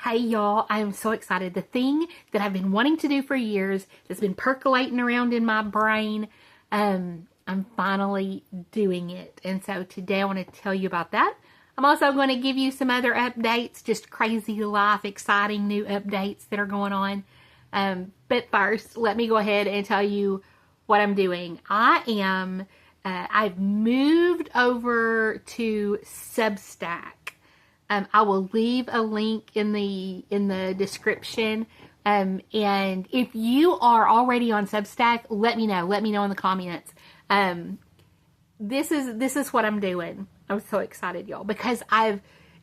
Hey y'all, I am so excited. The thing that I've been wanting to do for years that's been percolating around in my brain, I'm finally doing it. And so today I want to tell you about that. I'm also going to give you some other updates, just crazy life, exciting new updates that are going on. But first, let me go ahead and tell you what I'm doing. I've moved over to Substack. I will leave a link in the description. And if you are already on Substack, let me know. Let me know in the comments. This is what I'm doing. I'm so excited, y'all, because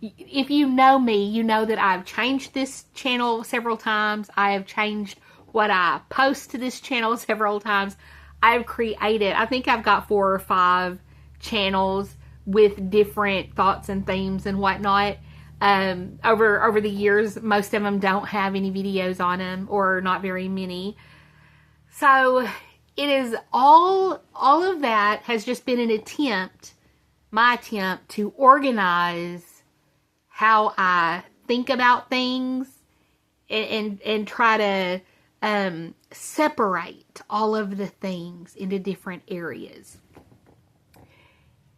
if you know me, you know that I've changed this channel several times. I have changed what I post to this channel several times. I think I've got 4 or 5 channels with different thoughts and themes and whatnot. Over the years, most of them don't have any videos on them, or not very many. So it is all of that has just been my attempt to organize how I think about things and try to separate all of the things into different areas.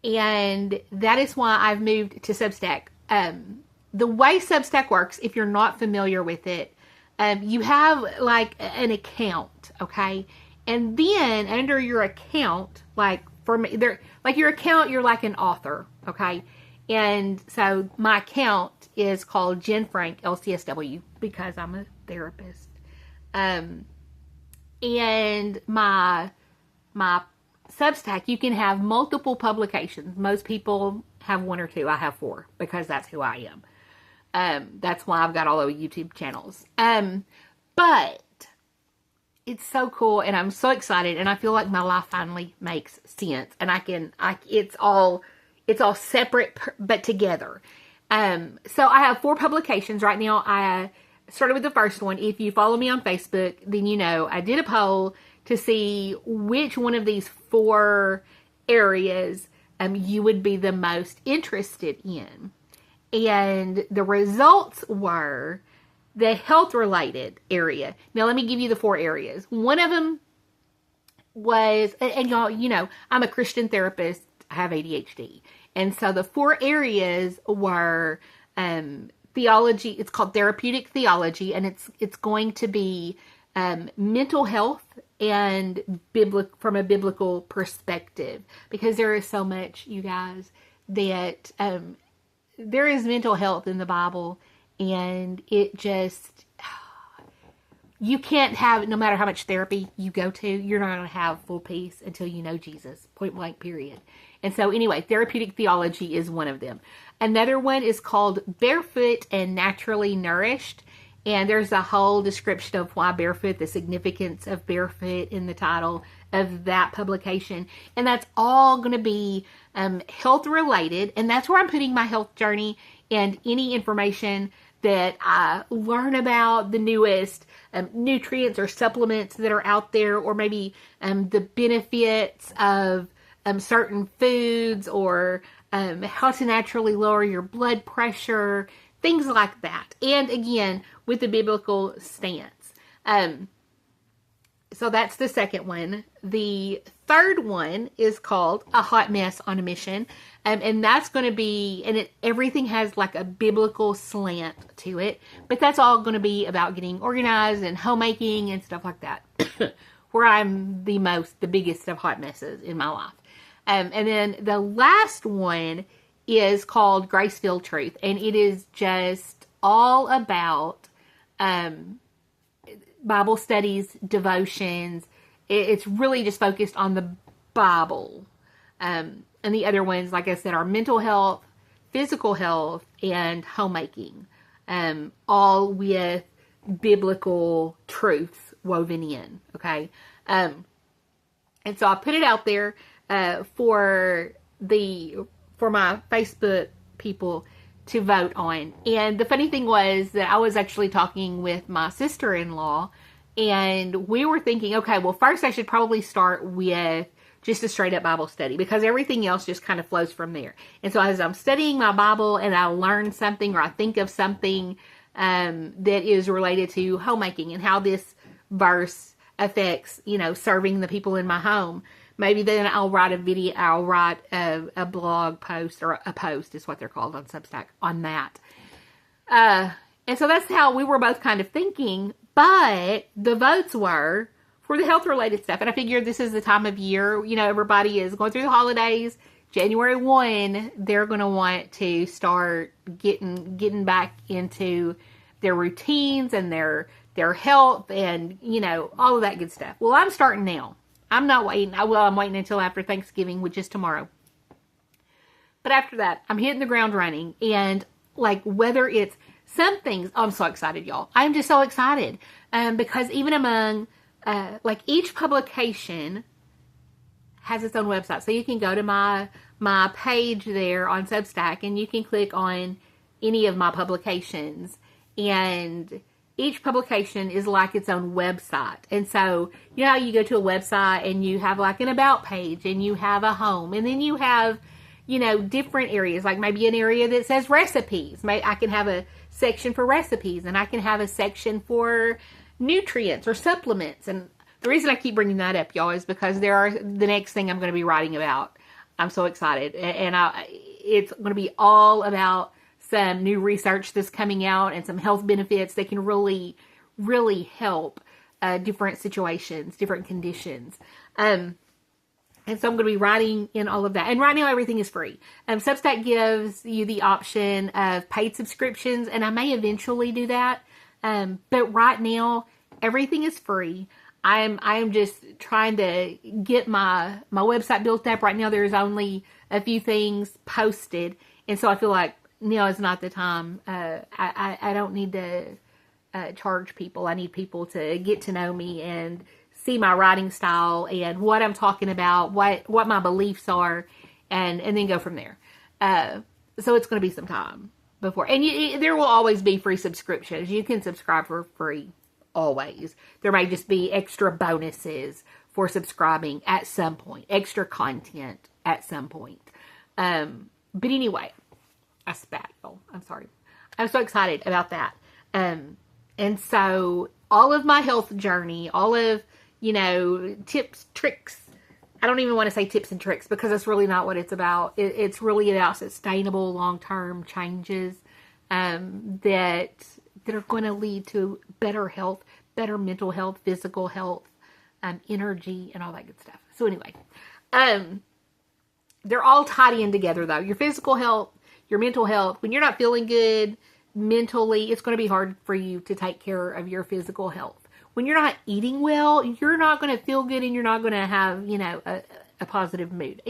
And that is why I've moved to Substack. The way Substack works, if you're not familiar with it, you have like an account, okay? And then under your account, like for me, your account, you're like an author, okay? And so my account is called Jen Frank LCSW because I'm a therapist. And my Substack, you can have multiple publications. Most people have 1 or 2. I have 4 because that's who I am. That's why I've got all the YouTube channels. But it's so cool and I'm so excited and I feel like my life finally makes sense and it's all separate but together. So I have 4 publications right now. I started with the first one. If you follow me on Facebook, then you know I did a poll to see which one of these 4 areas you would be the most interested in. And the results were the health-related area. Now, let me give you the 4 areas. One of them was, and y'all, you know, I'm a Christian therapist. I have ADHD. And so the 4 areas were theology. It's called therapeutic theology, and it's going to be mental health and from a biblical perspective, because there is so much, you guys, that there is mental health in the Bible, and it just, you can't have, no matter how much therapy you go to, you're not going to have full peace until you know Jesus, point blank, period. And so anyway, therapeutic theology is one of them. Another one is called Barefoot and Naturally Nourished. And there's a whole description of why barefoot, the significance of barefoot in the title of that publication. And that's all going to be health related. And that's where I'm putting my health journey and any information that I learn about the newest nutrients or supplements that are out there, or maybe the benefits of certain foods, or how to naturally lower your blood pressure, things like that. And again, with the biblical stance. So that's the second one. The third one is called A Hot Mess on a Mission. And that's going to be, and everything has like a biblical slant to it. But that's all going to be about getting organized and homemaking and stuff like that. Where I'm the biggest of hot messes in my life. And then the last one is called Grace-Filled Truth. And it is just all about Bible studies, devotions. It's really just focused on the Bible. And the other ones, like I said, are mental health, physical health, and homemaking. All with biblical truths woven in. Okay. And so I put it out there for my Facebook people to vote on. And the funny thing was that I was actually talking with my sister-in-law, and we were thinking, okay, well, first I should probably start with just a straight up Bible study, because everything else just kind of flows from there. And so as I'm studying my Bible and I learn something or I think of something that is related to homemaking and how this verse affects, serving the people in my home. Maybe then I'll write a video, I'll write a blog post, or a post is what they're called on Substack, on that. And so that's how we were both kind of thinking, but the votes were for the health related stuff. And I figured this is the time of year, everybody is going through the holidays. January 1, they're going to want to start getting back into their routines and their health and, all of that good stuff. Well, I'm starting now. I'm not waiting. I'm waiting until after Thanksgiving, which is tomorrow. But after that, I'm hitting the ground running. And whether it's some things, I'm so excited, y'all. I'm just so excited. Because even among, each publication has its own website. So you can go to my page there on Substack and you can click on any of my publications, and each publication is like its own website. And so, how you go to a website and you have an about page and you have a home, and then you have, different areas, like maybe an area that says recipes. I can have a section for recipes, and I can have a section for nutrients or supplements. And the reason I keep bringing that up, y'all, is because the next thing I'm going to be writing about. I'm so excited. And it's going to be all about some new research that's coming out and some health benefits that can really, really help different situations, different conditions. And so I'm going to be writing in all of that. And right now, everything is free. Substack gives you the option of paid subscriptions, and I may eventually do that. But right now, everything is free. I am just trying to get my website built up. Right now, there's only a few things posted. And so I feel like now is not the time. I don't need to charge people. I need people to get to know me and see my writing style and what I'm talking about, what my beliefs are, and then go from there. So it's going to be some time before. And there will always be free subscriptions. You can subscribe for free. Always. There may just be extra bonuses for subscribing at some point, extra content at some point. But anyway, I spat. Oh, I'm sorry. I'm so excited about that. And so all of my health journey, all of, tips, tricks. I don't even want to say tips and tricks because that's really not what it's about. It's really about sustainable long-term changes that are going to lead to better health, better mental health, physical health, energy, and all that good stuff. So anyway, they're all tied in together though. Your physical health, your mental health. When you're not feeling good mentally, it's going to be hard for you to take care of your physical health. When you're not eating well, you're not going to feel good and you're not going to have, a positive mood.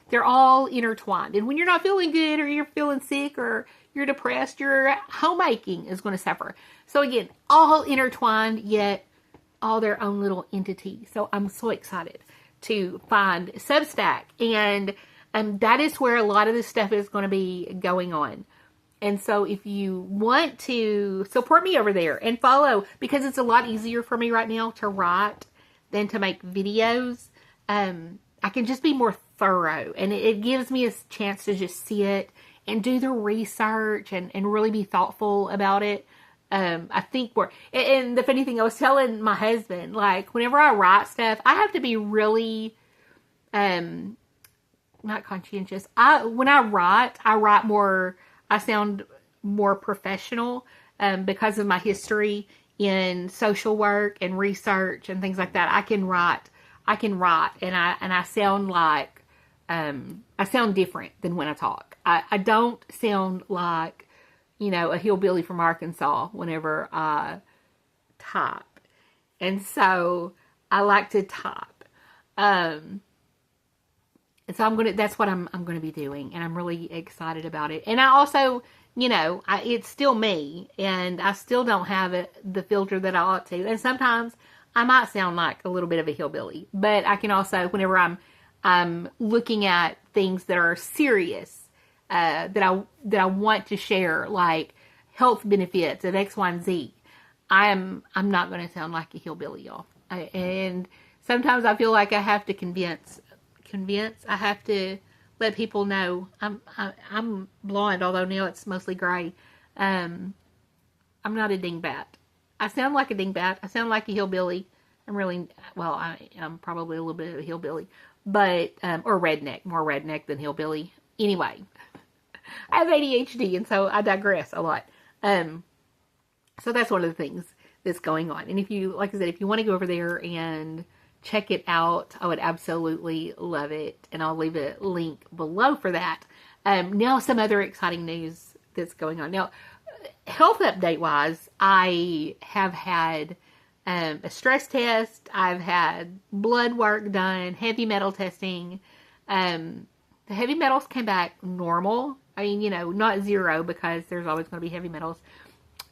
They're all intertwined. And when you're not feeling good or you're feeling sick or you're depressed, your homemaking is going to suffer. So again, all intertwined, yet all their own little entity. So I'm so excited to find Substack. And that is where a lot of this stuff is going to be going on. And so if you want to support me over there and follow, because it's a lot easier for me right now to write than to make videos, I can just be more thorough. And it gives me a chance to just sit and do the research and really be thoughtful about it. I think and the funny thing, I was telling my husband, whenever I write stuff, I have to be really, not conscientious. When I write more, I sound more professional, because of my history in social work and research and things like that. I can write and I sound like, I sound different than when I talk. I don't sound like, a hillbilly from Arkansas whenever I type. And so I like to type. And so that's what I'm going to be doing. And I'm really excited about it. And I also, it's still me and I still don't have the filter that I ought to. And sometimes I might sound like a little bit of a hillbilly, but I can also, whenever I'm looking at things that are serious, that I want to share, like health benefits of X, Y, and Z, I'm not going to sound like a hillbilly, y'all. And sometimes I feel like I have to convince. I have to let people know I'm blonde, although now it's mostly gray. I'm not a dingbat. I sound like a dingbat. I sound like a hillbilly. I'm really, well, I'm probably a little bit of a hillbilly, but, or redneck, more redneck than hillbilly. Anyway, I have ADHD, and so I digress a lot. So that's one of the things that's going on. And if you, like I said, if you want to go over there and check it out, I would absolutely love it. And I'll leave a link below for that. Now some other exciting news that's going on. Now, health update wise, I have had a stress test. I've had blood work done, heavy metal testing. The heavy metals came back normal. I mean, not zero, because there's always going to be heavy metals.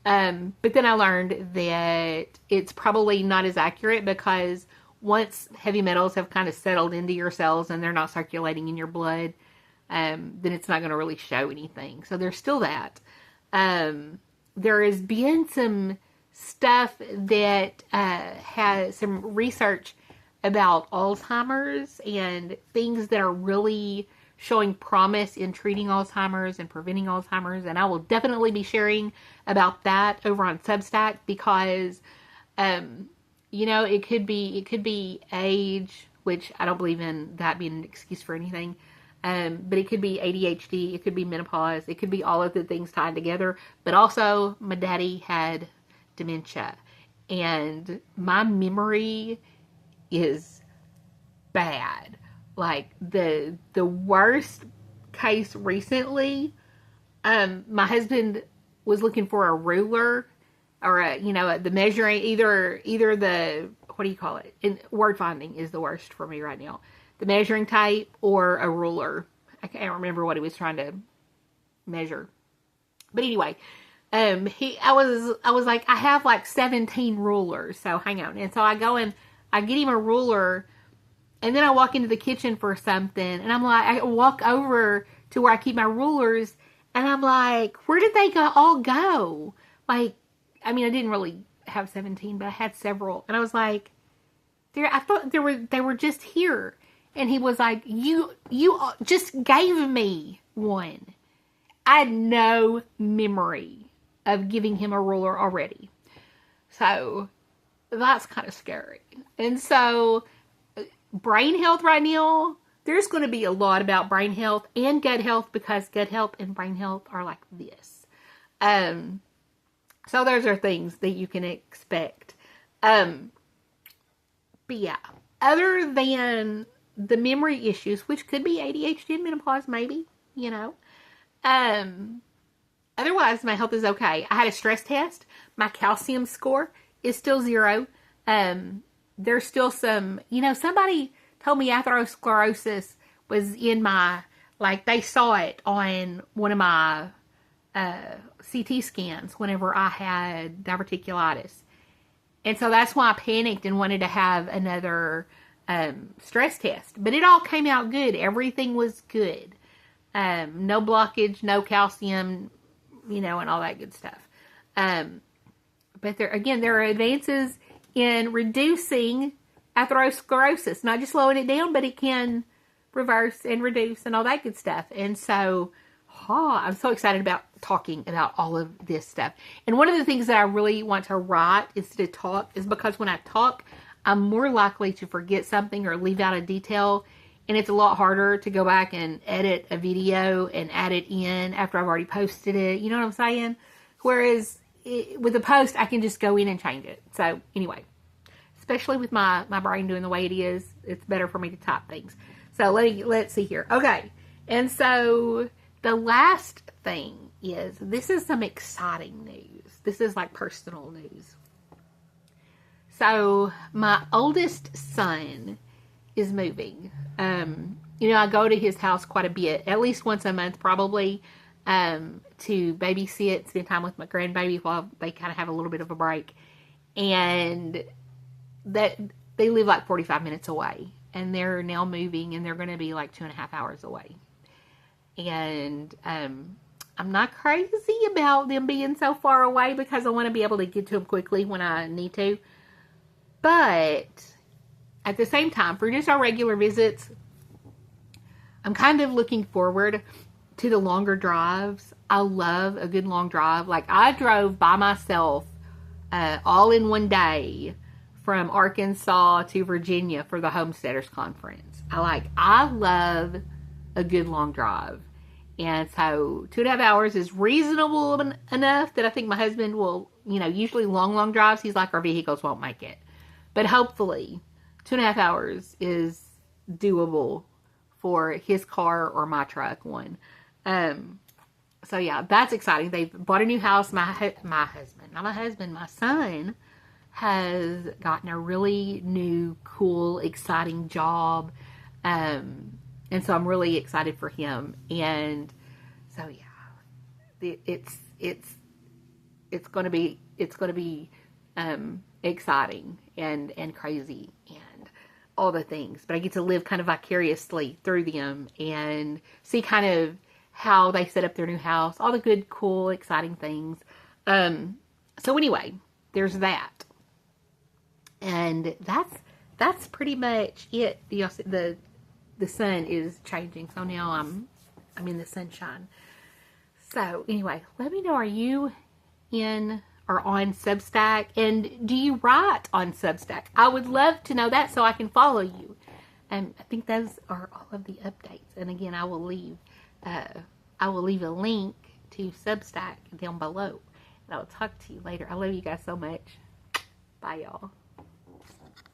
But then I learned that it's probably not as accurate, because once heavy metals have kind of settled into your cells and they're not circulating in your blood, then it's not going to really show anything. So there's still that. There has been some stuff that has some research about Alzheimer's and things that are really showing promise in treating Alzheimer's and preventing Alzheimer's. And I will definitely be sharing about that over on Substack, because, it could be age, which I don't believe in that being an excuse for anything. But it could be ADHD, it could be menopause, it could be all of the things tied together. But also, my daddy had dementia, and my memory is bad. Like, the worst case recently, my husband was looking for a ruler, or the measuring, either the, what do you call it? And word finding is the worst for me right now. The measuring tape or a ruler. I can't remember what he was trying to measure. But anyway, I was like, I have like 17 rulers, so hang on. And so I go and I get him a ruler, and then I walk into the kitchen for something, and I'm like, I walk over to where I keep my rulers, and I'm like, where did they all go? Like, I mean, I didn't really have 17, but I had several. And I was like, I thought they were just here. And he was like, you just gave me one. I had no memory of giving him a ruler already. So that's kind of scary. And so brain health right now, there's going to be a lot about brain health and gut health, because gut health and brain health are like this. So those are things that you can expect. But yeah, other than the memory issues, which could be ADHD and menopause, maybe, otherwise my health is okay. I had a stress test. My calcium score is still 0. There's still some, somebody told me atherosclerosis was in my, like, they saw it on one of my CT scans whenever I had diverticulitis. And so that's why I panicked and wanted to have another stress test. But it all came out good. Everything was good. No blockage, no calcium, and all that good stuff. But there are advances in reducing atherosclerosis. Not just slowing it down, but it can reverse and reduce and all that good stuff. And so, I'm so excited about talking about all of this stuff. And one of the things that I really want to write instead of talk is because when I talk, I'm more likely to forget something or leave out a detail. And it's a lot harder to go back and edit a video and add it in after I've already posted it. You know what I'm saying? Whereas with a post, I can just go in and change it. So anyway, especially with my brain doing the way it is, it's better for me to type things. So let's see here. Okay. And so the last thing is, this is some exciting news. This is like personal news. So my oldest son is moving. I go to his house quite a bit, at least once a month probably, to babysit, spend time with my grandbaby while they kind of have a little bit of a break. And that they live like 45 minutes away, and they're now moving, and they're going to be like 2.5 hours away. And I'm not crazy about them being so far away, because I want to be able to get to them quickly when I need to. But at the same time, for just our regular visits, I'm kind of looking forward to the longer drives. I love a good long drive. Like, I drove by myself all in one day from Arkansas to Virginia for the Homesteaders Conference. I love a good long drive. And so 2.5 hours is reasonable enough that I think my husband will, usually long drives, he's like, our vehicles won't make it. But hopefully 2.5 hours is doable for his car or my truck one. So yeah, that's exciting. They've bought a new house. My son has gotten a really new, cool, exciting job. And so I'm really excited for him. And so yeah, it's going to be exciting and crazy and all the things. But I get to live kind of vicariously through them and see kind of how they set up their new house, all the good, cool, exciting things. So anyway, there's that. And that's pretty much it. The sun is changing, so now I'm in the sunshine. So anyway, let me know, are you in or on Substack? And do you write on Substack? I would love to know that so I can follow you. I think those are all of the updates. And again, I will leave a link to Substack down below. And I will talk to you later. I love you guys so much. Bye, y'all.